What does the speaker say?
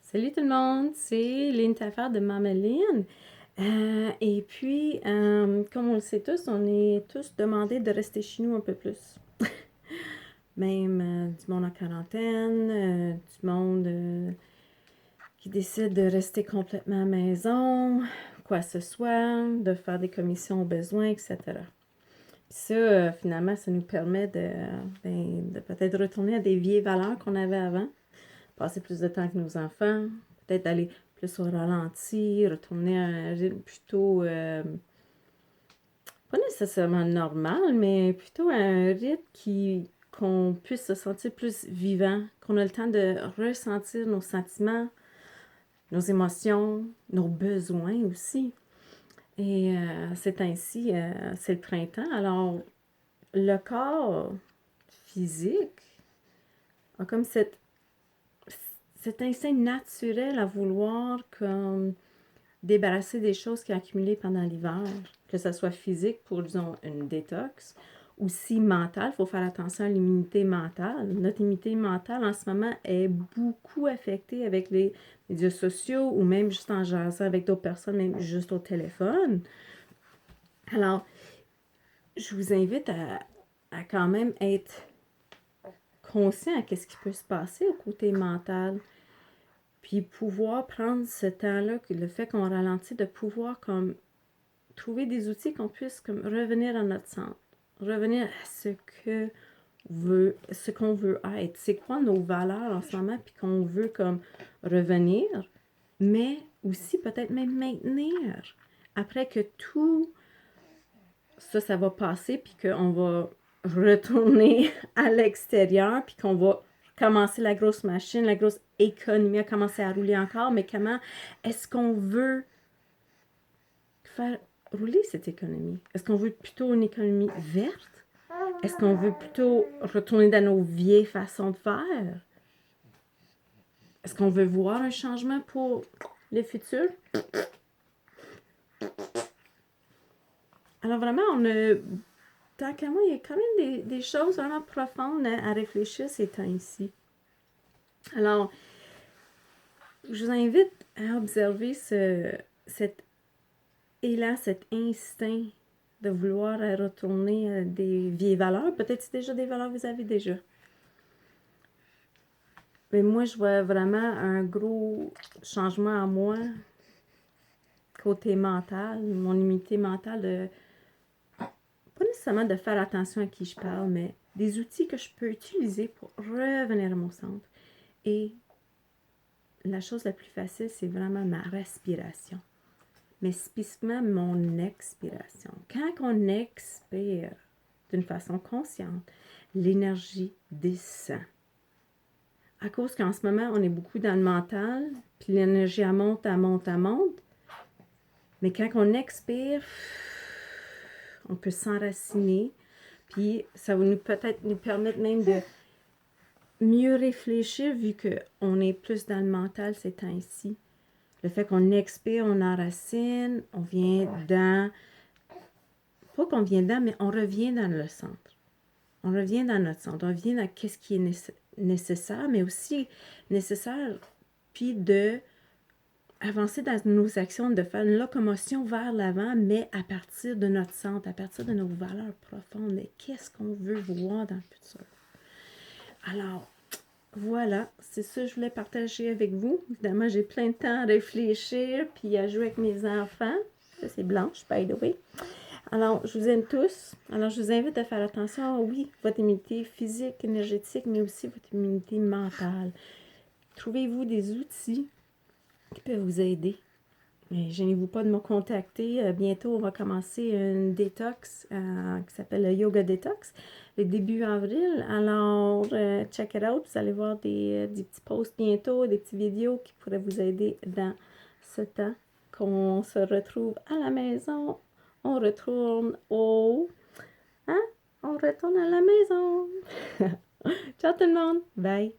Salut tout le monde, c'est Lynn Taffer de Mameline. Et puis, comme on le sait tous, on est tous demandés de rester chez nous un peu plus. Même du monde en quarantaine, du monde qui décide de rester complètement à la maison, quoi que ce soit, de faire des commissions au besoin, etc. Puis ça, finalement, ça nous permet de peut-être retourner à des vieilles valeurs qu'on avait avant, passer plus de temps avec nos enfants, peut-être aller plus au ralenti, retourner à un rythme plutôt, pas nécessairement normal, mais plutôt à un rythme qu'on puisse se sentir plus vivant, qu'on a le temps de ressentir nos sentiments, nos émotions, nos besoins aussi. Et c'est ainsi, c'est le printemps. Alors, le corps physique a comme cet instinct naturel à vouloir comme débarrasser des choses qui ont accumulé pendant l'hiver, que ce soit physique pour, disons, une détox, ou si mental, il faut faire attention à l'immunité mentale. Notre immunité mentale, en ce moment, est beaucoup affectée avec les médias sociaux ou même juste en jasant avec d'autres personnes, même juste au téléphone. Alors, je vous invite à quand même être conscient de ce qui peut se passer au côté mental. Puis pouvoir prendre ce temps-là, le fait qu'on ralentit, de pouvoir comme trouver des outils qu'on puisse comme revenir à notre centre, revenir à ce qu'on veut être. C'est quoi nos valeurs en ce moment, puis qu'on veut comme revenir, mais aussi peut-être même maintenir. Après que tout ça va passer, puis qu'on va retourner à l'extérieur, puis qu'on va commencer la grosse machine, la grosse économie a commencé à rouler encore, mais comment est-ce qu'on veut faire rouler cette économie? Est-ce qu'on veut plutôt une économie verte? Est-ce qu'on veut plutôt retourner dans nos vieilles façons de faire? Est-ce qu'on veut voir un changement pour le futur? Alors vraiment, tant qu'à moi, il y a quand même des choses vraiment profondes à réfléchir ces temps-ci. Alors, je vous invite à observer cet élan, cet instinct de vouloir retourner à des vieilles valeurs. Peut-être c'est déjà des valeurs que vous avez déjà. Mais moi, je vois vraiment un gros changement en moi, côté mental, mon immunité mentale, pas nécessairement de faire attention à qui je parle, mais des outils que je peux utiliser pour revenir à mon centre. Et la chose la plus facile, c'est vraiment ma respiration. Mais spécifiquement mon expiration. Quand on expire d'une façon consciente, l'énergie descend. À cause qu'en ce moment, on est beaucoup dans le mental, puis l'énergie, elle monte, elle monte, elle monte. Mais quand on expire, on peut s'enraciner, puis ça va peut-être nous permettre même de mieux réfléchir vu qu'on est plus dans le mental ces temps-ci. Le fait qu'on expire, on enracine, on vient dans... Pas qu'on vient dans, mais on revient dans le centre. On revient dans notre centre. On revient dans ce qui est nécessaire, mais aussi nécessaire, puis de avancer dans nos actions, de faire une locomotion vers l'avant, mais à partir de notre centre, à partir de nos valeurs profondes. Mais qu'est-ce qu'on veut voir dans le futur? Alors, voilà, c'est ça que je voulais partager avec vous. Évidemment, j'ai plein de temps à réfléchir, puis à jouer avec mes enfants. Ça, c'est Blanche, by the way. Alors, je vous aime tous. Alors, je vous invite à faire attention, oui, votre immunité physique, énergétique, mais aussi votre immunité mentale. Trouvez-vous des outils qui peuvent vous aider. Mais gênez-vous pas de me contacter. Bientôt, on va commencer une détox qui s'appelle le Yoga Détox, le début avril. Alors, check it out. Vous allez voir des petits posts bientôt, des petites vidéos qui pourraient vous aider dans ce temps qu'on se retrouve à la maison. On retourne Hein? On retourne à la maison. Ciao tout le monde. Bye.